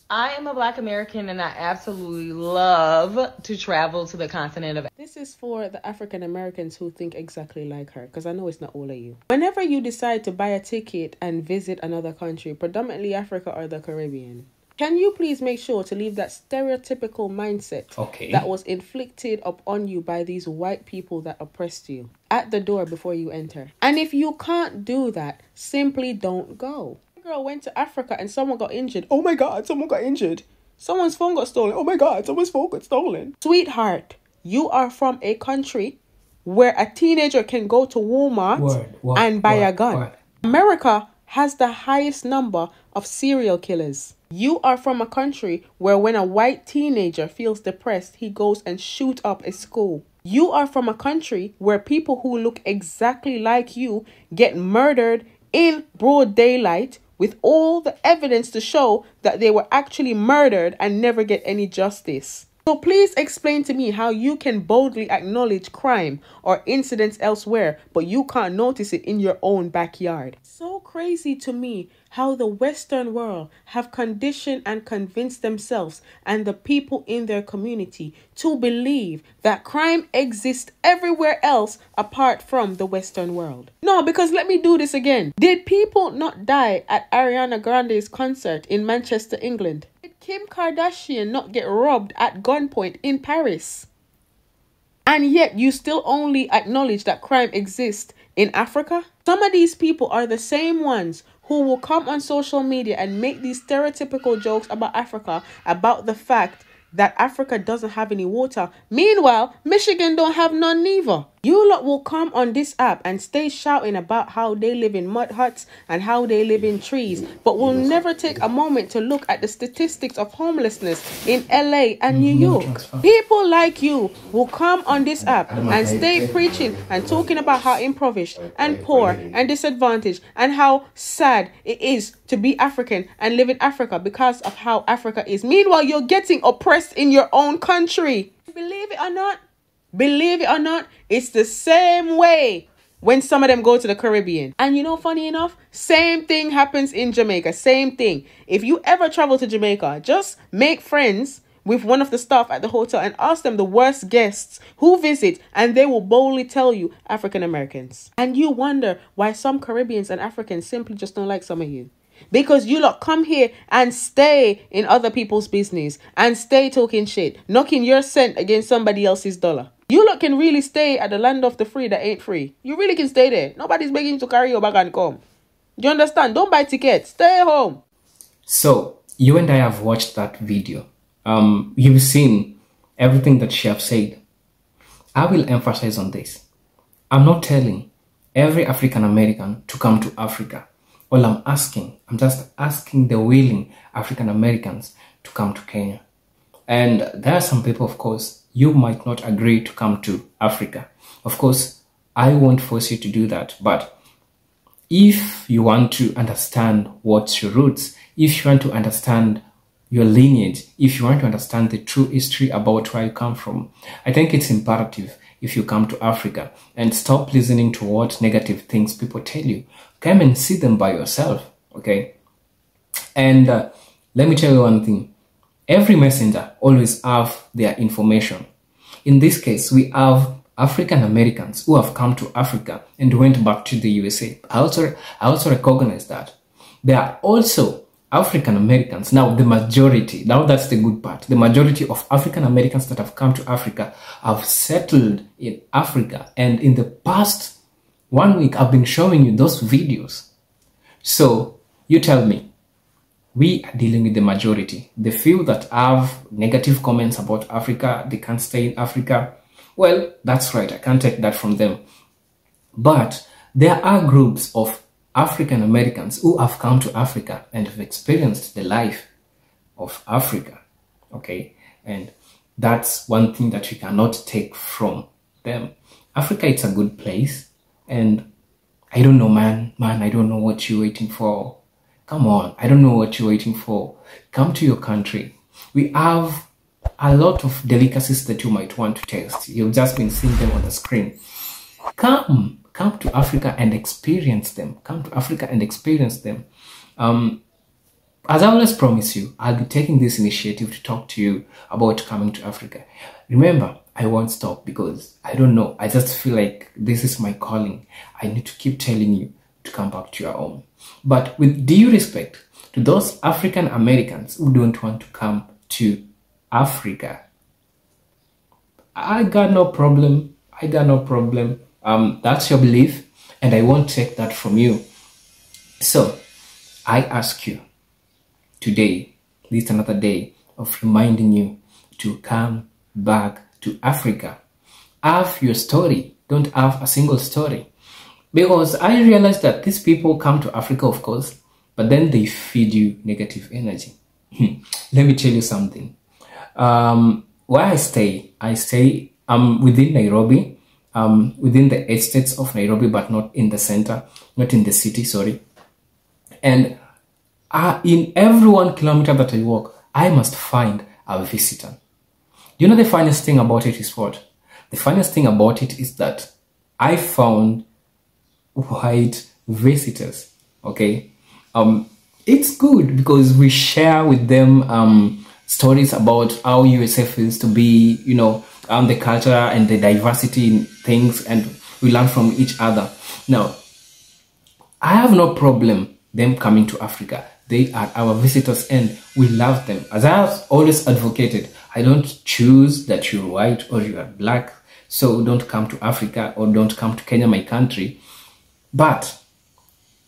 I am a Black American and I absolutely love to travel to the continent of. This is for the African Americans who think exactly like her, because I know it's not all of you. Whenever you decide to buy a ticket and visit another country, predominantly Africa or the Caribbean, can you please make sure to leave that stereotypical mindset that was inflicted upon you by these white people that oppressed you at the door before you enter? And if you can't do that, simply don't go. Girl went to Africa and someone got injured. Oh my God, someone got injured. Someone's phone got stolen. Oh my God, someone's phone got stolen. Sweetheart, you are from a country where a teenager can go to Walmart and buy a gun. America has the highest number of serial killers. You are from a country where when a white teenager feels depressed, he goes and shoots up a school. You are from a country where people who look exactly like you get murdered in broad daylight with all the evidence to show that they were actually murdered and never get any justice. So please explain to me how you can boldly acknowledge crime or incidents elsewhere, but you can't notice it in your own backyard. So crazy to me how the Western world have conditioned and convinced themselves and the people in their community to believe that crime exists everywhere else apart from the Western world. No, because let me do this again. Did people not die at Ariana Grande's concert in Manchester, England? Did Kim Kardashian not get robbed at gunpoint in Paris? And yet you still only acknowledge that crime exists in Africa? Some of these people are the same ones who will come on social media and make these stereotypical jokes about Africa, about the fact that Africa doesn't have any water. Meanwhile, Michigan don't have none neither. You lot will come on this app and stay shouting about how they live in mud huts and how they live in trees, but will never take a moment to look at the statistics of homelessness in LA and New York. People like you will come on this app and stay preaching and talking about how impoverished and poor and disadvantaged and how sad it is to be African and live in Africa because of how Africa is. Meanwhile, you're getting oppressed in your own country. Believe it or not, it's the same way when some of them go to the Caribbean. And you know, funny enough, same thing happens in Jamaica. Same thing. If you ever travel to Jamaica, just make friends with one of the staff at the hotel and ask them the worst guests who visit, and they will boldly tell you African Americans. And you wonder why some Caribbeans and Africans simply just don't like some of you. Because you lot come here and stay in other people's business and stay talking shit, knocking your cent against somebody else's dollar. You lot can really stay at the land of the free that ain't free. You really can stay there. Nobody's begging to carry your bag and come. Do you understand? Don't buy tickets. Stay home. So, you and I have watched that video. You've seen everything that she have said. I will emphasize on this. I'm not telling every African American to come to Africa. All I'm just asking the willing African Americans to come to Kenya. And there are some people, of course, you might not agree to come to Africa. Of course, I won't force you to do that. But if you want to understand what's your roots, if you want to understand your lineage, if you want to understand the true history about where you come from, I think it's imperative if you come to Africa and stop listening to what negative things people tell you. Come and see them by yourself, okay? And let me tell you one thing. Every messenger always have their information. In this case, we have African Americans who have come to Africa and went back to the USA. I also recognize that. There are also African Americans, now the majority, now that's the good part, the majority of African Americans that have come to Africa have settled in Africa, and in the past 1 week I've been showing you those videos. So you tell me, we are dealing with the majority, the few that have negative comments about Africa, they can't stay in Africa. Well, that's right, I can't take that from them. But there are groups of African Americans who have come to Africa and have experienced the life of Africa, okay? And that's one thing that you cannot take from them. Africa, it's a good place, and I don't know, man, I don't know what you're waiting for. Come on, I don't know what you're waiting for. Come to your country. We have a lot of delicacies that you might want to taste. You've just been seeing them on the screen. Come to Africa and experience them. Come to Africa and experience them. as I always promise you, I'll be taking this initiative to talk to you about coming to Africa. Remember, I won't stop because I don't know. I just feel like this is my calling. I need to keep telling you to come back to your home. But with due respect to those African Americans who don't want to come to Africa, I got no problem. I got no problem. That's your belief, and I won't take that from you. So, I ask you today, this is another day of reminding you to come back to Africa. Have your story. Don't have a single story. Because I realize that these people come to Africa, of course, but then they feed you negative energy. Let me tell you something. Where I stay within Nairobi, within the estates of Nairobi, but not in the center, not in the city, sorry. And in every 1 kilometer that I walk, I must find a visitor. You know, the funniest thing about it is what? The funniest thing about it is that I found white visitors, okay? It's good because we share with them stories about how USA feels to be, you know, the culture and the diversity in things, and we learn from each other. Now, I have no problem them coming to Africa. They are our visitors and we love them. As I have always advocated, I don't choose that you're white or you are black, so don't come to Africa or don't come to Kenya, my country. But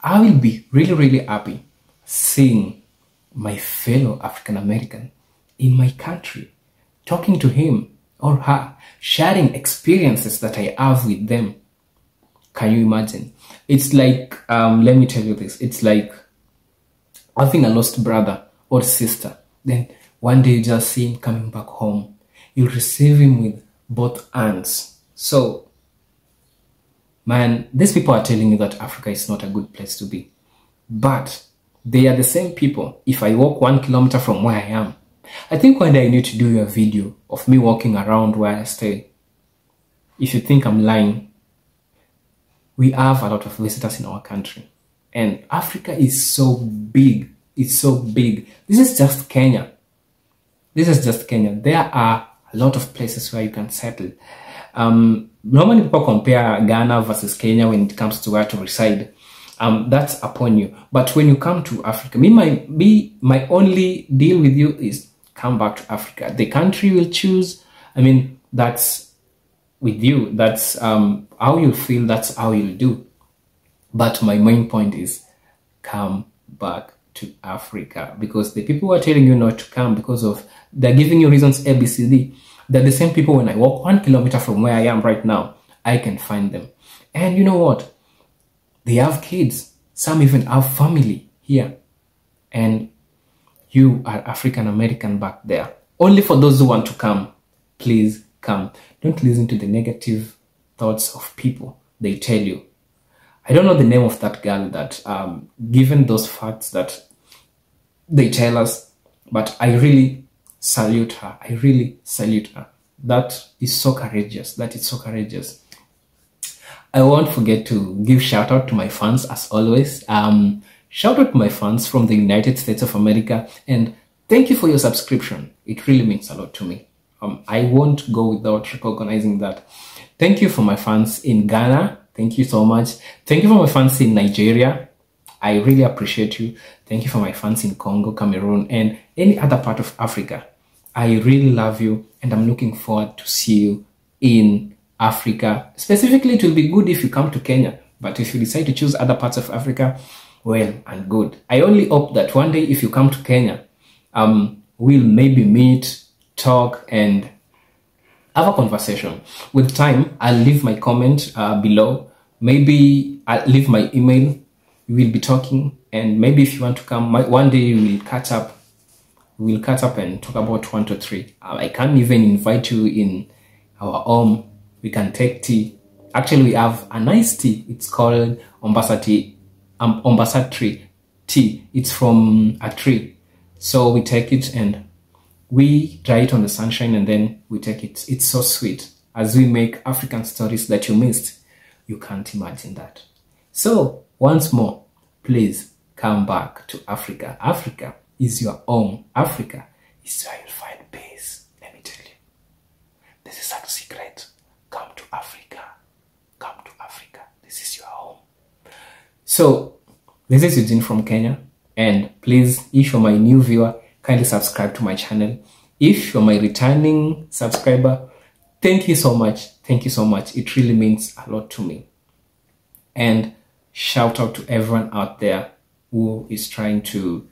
I will be really, really happy seeing my fellow African American in my country, talking to him or her, sharing experiences that I have with them. Can you imagine? It's like, let me tell you this, it's like having a lost brother or sister. Then one day you just see him coming back home. You receive him with both hands. So, man, these people are telling you that Africa is not a good place to be. But they are the same people. If I walk 1 kilometer from where I am, I think one day I need to do a video of me walking around where I stay. If you think I'm lying, we have a lot of visitors in our country. And Africa is so big. It's so big. This is just Kenya. This is just Kenya. There are a lot of places where you can settle. Normally people compare Ghana versus Kenya when it comes to where to reside. That's upon you. But when you come to Africa, my only deal with you is come back to Africa. The country will choose. I mean, that's with you. That's how you feel. That's how you'll do. But my main point is come back to Africa, because the people who are telling you not to come because of they're giving you reasons A, B, C, D. They're the same people. When I walk 1 kilometer from where I am right now, I can find them. And you know what? They have kids. Some even have family here. And you are African American back there. Only for those who want to come, please come. Don't listen to the negative thoughts of people. They tell you. I don't know the name of that girl that, given those facts that they tell us, but I really salute her. I really salute her. That is so courageous. That is so courageous. I won't forget to give shout out to my fans as always. Shout out to my fans from the United States of America, and thank you for your subscription. It really means a lot to me. I won't go without recognizing that. Thank you for my fans in Ghana. Thank you so much. Thank you for my fans in Nigeria. I really appreciate you. Thank you for my fans in Congo, Cameroon, and any other part of Africa. I really love you, and I'm looking forward to see you in Africa. Specifically, it will be good if you come to Kenya, but if you decide to choose other parts of Africa, well and good. I only hope that one day if you come to Kenya, we'll maybe meet, talk, and have a conversation. With time, I'll leave my comment below. Maybe I'll leave my email. We'll be talking, and maybe if you want to come, one day we'll catch up. We'll catch up and talk about 1 to 3. I can't even invite you in our home. We can take tea. Actually, we have a nice tea. It's called Ombasa tree tea. It's from a tree. So we take it and we dry it on the sunshine, and then we take it. It's so sweet. As we make African stories that you missed, you can't imagine that. So once more, please come back to Africa. Africa is your home. Africa is where you'll find peace. Let me tell you. This is a secret. Come to Africa. Come to Africa. This is your home. So, this is Eugene from Kenya. And please, if you're my new viewer, kindly subscribe to my channel. If you're my returning subscriber, thank you so much. Thank you so much. It really means a lot to me. And shout out to everyone out there who is trying to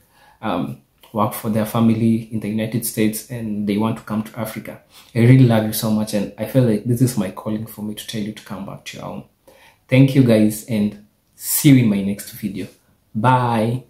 work for their family in the United States and they want to come to Africa. I really love you so much, and I feel like this is my calling for me to tell you to come back to your home. Thank you guys, and see you in my next video. Bye.